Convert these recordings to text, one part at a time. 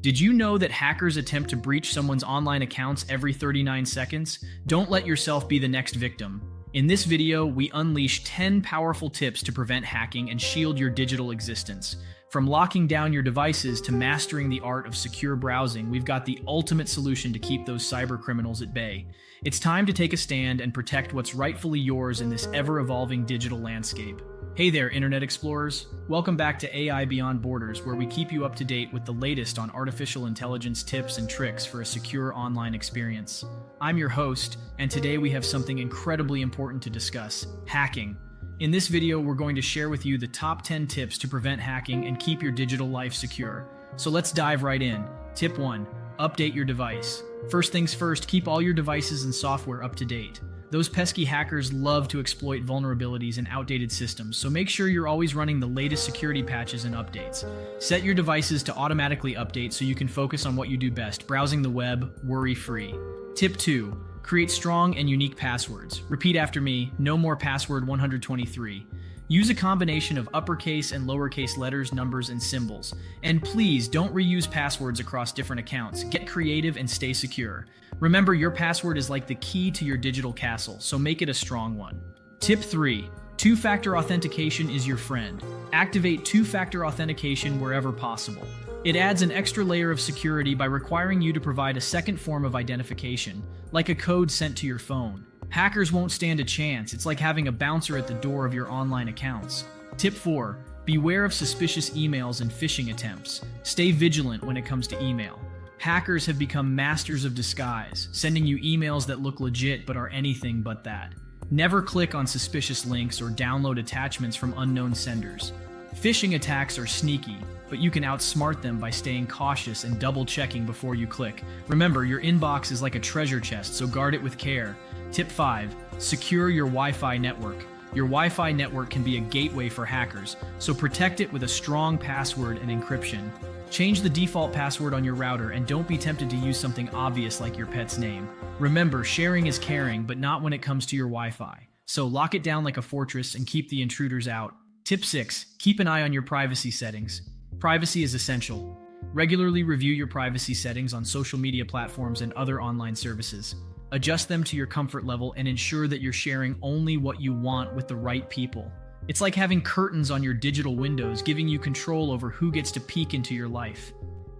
Did you know that hackers attempt to breach someone's online accounts every 39 seconds? Don't let yourself be the next victim. In this video, we unleash 10 powerful tips to prevent hacking and shield your digital existence. From locking down your devices to mastering the art of secure browsing, we've got the ultimate solution to keep those cybercriminals at bay. It's time to take a stand and protect what's rightfully yours in this ever-evolving digital landscape. Hey there, Internet Explorers. Welcome back to AI Beyond Borders, where we keep you up to date with the latest on artificial intelligence tips and tricks for a secure online experience. I'm your host, and today we have something incredibly important to discuss: hacking. In this video, we're going to share with you the top 10 tips to prevent hacking and keep your digital life secure. So let's dive right in. Tip 1. Update your device. First things first, keep all your devices and software up to date. Those pesky hackers love to exploit vulnerabilities in outdated systems, so make sure you're always running the latest security patches and updates. Set your devices to automatically update so you can focus on what you do best, browsing the web, worry-free. Tip 2. Create strong and unique passwords. Repeat after me: no more password 123. Use a combination of uppercase and lowercase letters, numbers, and symbols. And please don't reuse passwords across different accounts. Get creative and stay secure. Remember, your password is like the key to your digital castle, so make it a strong one. Tip 3. Two-factor authentication is your friend. Activate two-factor authentication wherever possible. It adds an extra layer of security by requiring you to provide a second form of identification, like a code sent to your phone. Hackers won't stand a chance. It's like having a bouncer at the door of your online accounts. Tip 4. Beware of suspicious emails and phishing attempts. Stay vigilant when it comes to email. Hackers have become masters of disguise, sending you emails that look legit but are anything but that. Never click on suspicious links or download attachments from unknown senders. Phishing attacks are sneaky, but you can outsmart them by staying cautious and double-checking before you click. Remember, your inbox is like a treasure chest, so guard it with care. Tip 5. Secure your Wi-Fi network. Your Wi-Fi network can be a gateway for hackers, so protect it with a strong password and encryption. Change the default password on your router and don't be tempted to use something obvious like your pet's name. Remember, sharing is caring, but not when it comes to your Wi-Fi. So lock it down like a fortress and keep the intruders out. Tip 6. Keep an eye on your privacy settings. Privacy is essential. Regularly review your privacy settings on social media platforms and other online services. Adjust them to your comfort level and ensure that you're sharing only what you want with the right people. It's like having curtains on your digital windows, giving you control over who gets to peek into your life.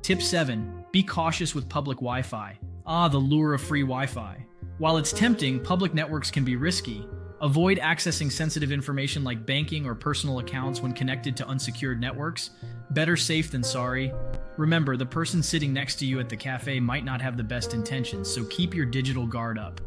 Tip 7. Be cautious with public Wi-Fi. The lure of free Wi-Fi. While it's tempting, public networks can be risky. Avoid accessing sensitive information like banking or personal accounts when connected to unsecured networks. Better safe than sorry. Remember, the person sitting next to you at the cafe might not have the best intentions, so keep your digital guard up.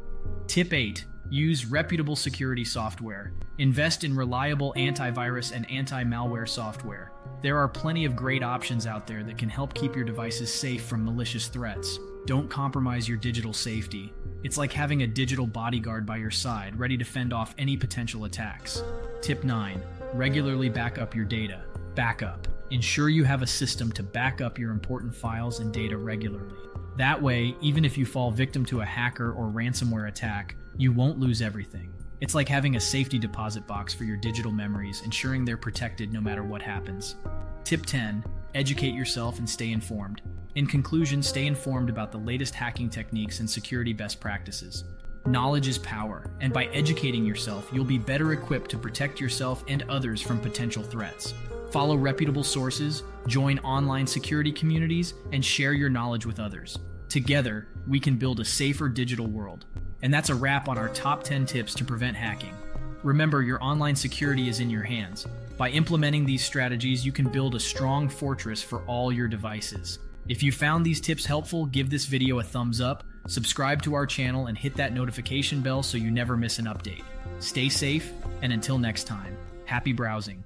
Tip 8. Use reputable security software. Invest in reliable antivirus and anti-malware software. There are plenty of great options out there that can help keep your devices safe from malicious threats. Don't compromise your digital safety. It's like having a digital bodyguard by your side, ready to fend off any potential attacks. Tip 9. Regularly back up your data. Backup. Ensure you have a system to back up your important files and data regularly. That way, even if you fall victim to a hacker or ransomware attack, you won't lose everything. It's like having a safety deposit box for your digital memories, ensuring they're protected no matter what happens. Tip 10. Educate yourself and stay informed. In conclusion, stay informed about the latest hacking techniques and security best practices. Knowledge is power, and by educating yourself, you'll be better equipped to protect yourself and others from potential threats. Follow reputable sources, join online security communities, and share your knowledge with others. Together, we can build a safer digital world. And that's a wrap on our top 10 tips to prevent hacking. Remember, your online security is in your hands. By implementing these strategies, you can build a strong fortress for all your devices. If you found these tips helpful, give this video a thumbs up, subscribe to our channel, and hit that notification bell so you never miss an update. Stay safe, and until next time, happy browsing.